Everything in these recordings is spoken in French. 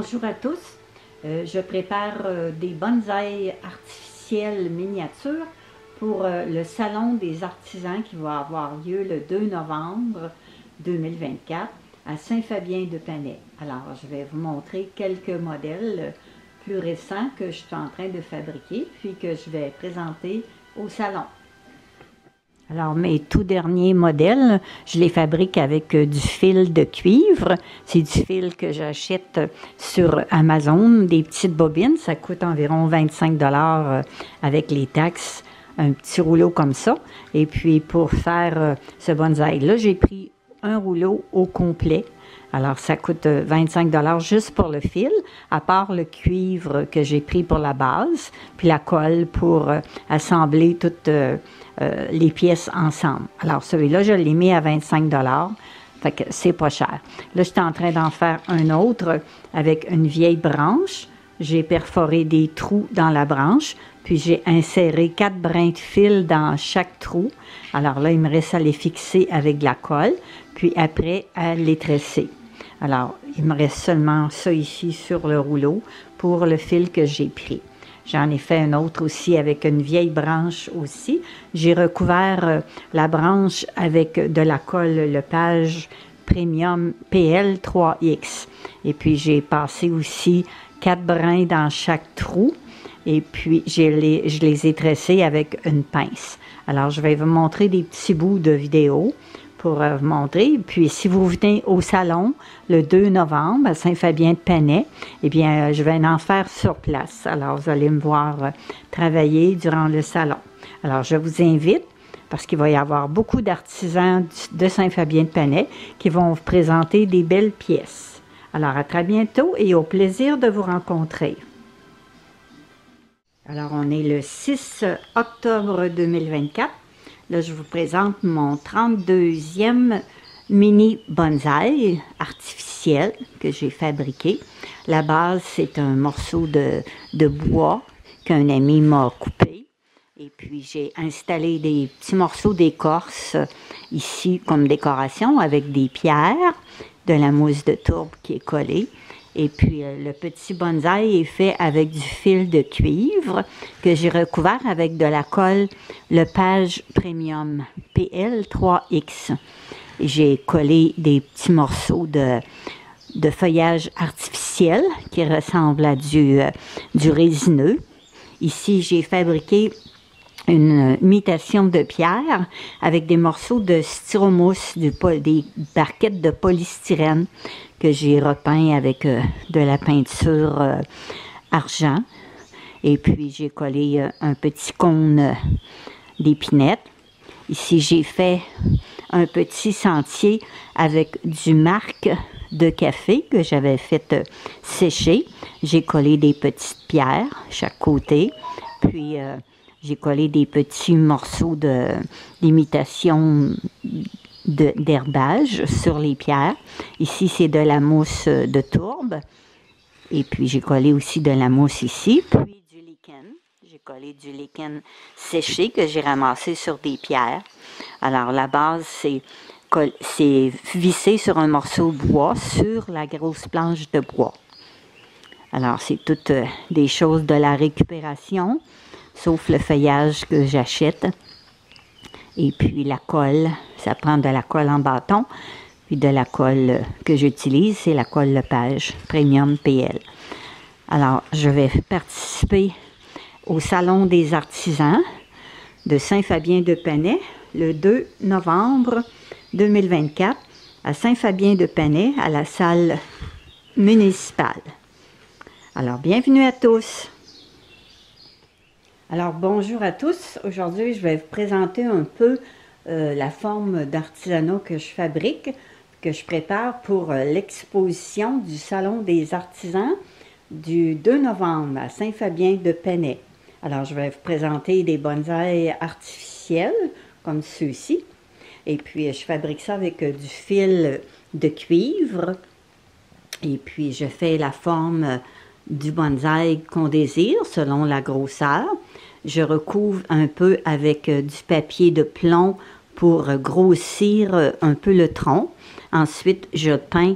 Bonjour à tous. Je prépare des bonsaïs artificiels miniatures pour le Salon des artisans qui va avoir lieu le 2 novembre 2024 à Saint-Fabien-de-Panay. Alors, je vais vous montrer quelques modèles plus récents que je suis en train de fabriquer puis que je vais présenter au salon. Alors, mes tout derniers modèles, je les fabrique avec du fil de cuivre. C'est du fil que j'achète sur Amazon, des petites bobines. Ça coûte environ 25 $ avec les taxes, un petit rouleau comme ça. Et puis, pour faire ce bonsaï-là, j'ai pris un rouleau au complet. Alors, ça coûte 25 $ juste pour le fil, à part le cuivre que j'ai pris pour la base, puis la colle pour assembler toutes les pièces ensemble. Alors, celui-là, je l'ai mis à 25 $. Fait que c'est pas cher. Là, je suis en train d'en faire un autre avec une vieille branche. J'ai perforé des trous dans la branche, puis j'ai inséré 4 brins de fil dans chaque trou. Alors là, il me reste à les fixer avec de la colle, puis après, à les tresser. Alors, il me reste seulement ça ici sur le rouleau pour le fil que j'ai pris. J'en ai fait un autre aussi avec une vieille branche aussi. J'ai recouvert la branche avec de la colle Lepage Premium PL 3X. Et puis, j'ai passé aussi 4 brins dans chaque trou. Et puis, je les ai tressés avec une pince. Alors, je vais vous montrer des petits bouts de vidéo pour vous montrer. Puis, si vous venez au salon le 2 novembre à Saint-Fabien-de-Panay, eh bien, je vais en faire sur place. Alors, vous allez me voir travailler durant le salon. Alors, je vous invite, parce qu'il va y avoir beaucoup d'artisans de Saint-Fabien-de-Panay qui vont vous présenter des belles pièces. Alors, à très bientôt et au plaisir de vous rencontrer. Alors, on est le 6 octobre 2024. Là, je vous présente mon 32e mini bonsaï artificiel que j'ai fabriqué. La base, c'est un morceau de bois qu'un ami m'a coupé. Et puis, j'ai installé des petits morceaux d'écorce ici comme décoration avec des pierres, de la mousse de tourbe qui est collée. Et puis, le petit bonsaï est fait avec du fil de cuivre que j'ai recouvert avec de la colle Lepage Premium PL 3X. J'ai collé des petits morceaux de feuillage artificiel qui ressemblent à du résineux. Ici, j'ai fabriqué une imitation de pierre avec des morceaux de styromousse, des barquettes de polystyrène que j'ai repeint avec de la peinture argent. Et puis, j'ai collé un petit cône d'épinette. Ici, j'ai fait un petit sentier avec du marc de café que j'avais fait sécher. J'ai collé des petites pierres chaque côté. Puis, j'ai collé des petits morceaux d'imitation d'herbage sur les pierres. Ici, c'est de la mousse de tourbe. Et puis, j'ai collé aussi de la mousse ici. Puis, du lichen. J'ai collé du lichen séché que j'ai ramassé sur des pierres. Alors, la base, c'est vissé sur un morceau de bois sur la grosse planche de bois. Alors, c'est toutes des choses de la récupération, sauf le feuillage que j'achète. Et puis la colle, ça prend de la colle en bâton. Puis de la colle que j'utilise, c'est la colle Lepage Premium PL. Alors, je vais participer au Salon des artisans de Saint-Fabien-de-Panay le 2 novembre 2024 à Saint-Fabien-de-Panay à la salle municipale. Alors, bienvenue à tous! Alors, bonjour à tous. Aujourd'hui, je vais vous présenter un peu la forme d'artisanat que je fabrique, que je prépare pour l'exposition du Salon des artisans du 2 novembre à Saint-Fabien-de-Panay. Alors, je vais vous présenter des bonsaïs artificiels, comme ceux-ci. Et puis, je fabrique ça avec du fil de cuivre. Et puis, je fais la forme du bonsaï qu'on désire, selon la grosseur. Je recouvre un peu avec du papier de plomb pour grossir un peu le tronc. Ensuite, je peins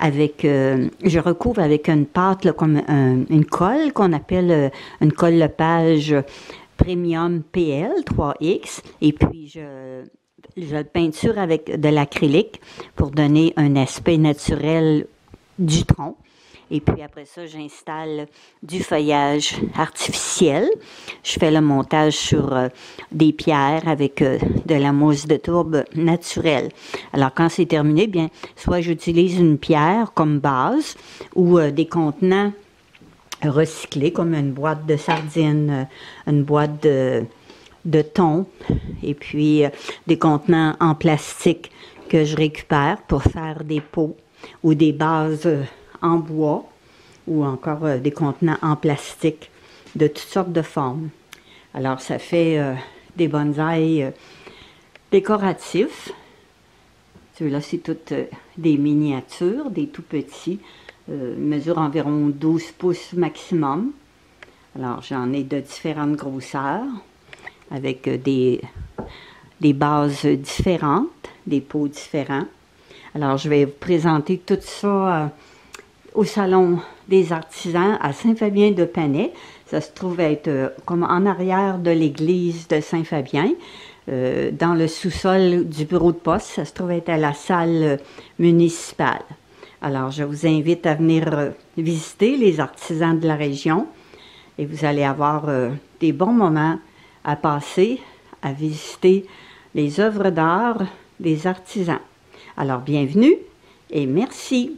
je recouvre avec une pâte là, comme une colle qu'on appelle une colle Lepage Premium PL 3X, et puis je le peinture avec de l'acrylique pour donner un aspect naturel du tronc. Et puis après ça, j'installe du feuillage artificiel. Je fais le montage sur des pierres avec de la mousse de tourbe naturelle. Alors quand c'est terminé, bien, soit j'utilise une pierre comme base ou des contenants recyclés comme une boîte de sardines, une boîte de thon, et puis des contenants en plastique que je récupère pour faire des pots ou des bases en bois, ou encore des contenants en plastique de toutes sortes de formes. Alors ça fait des bonsaïs décoratifs. Ceux-là, c'est toutes des miniatures, des tout petits, mesurent environ 12 pouces maximum. Alors j'en ai de différentes grosseurs, avec des bases différentes, des pots différents. Alors je vais vous présenter tout ça au Salon des artisans à Saint-Fabien-de-Panay. Ça se trouve être comme en arrière de l'église de Saint-Fabien, dans le sous-sol du bureau de poste. Ça se trouve être à la salle municipale. Alors, je vous invite à venir visiter les artisans de la région et vous allez avoir des bons moments à passer, à visiter les œuvres d'art des artisans. Alors, bienvenue et merci!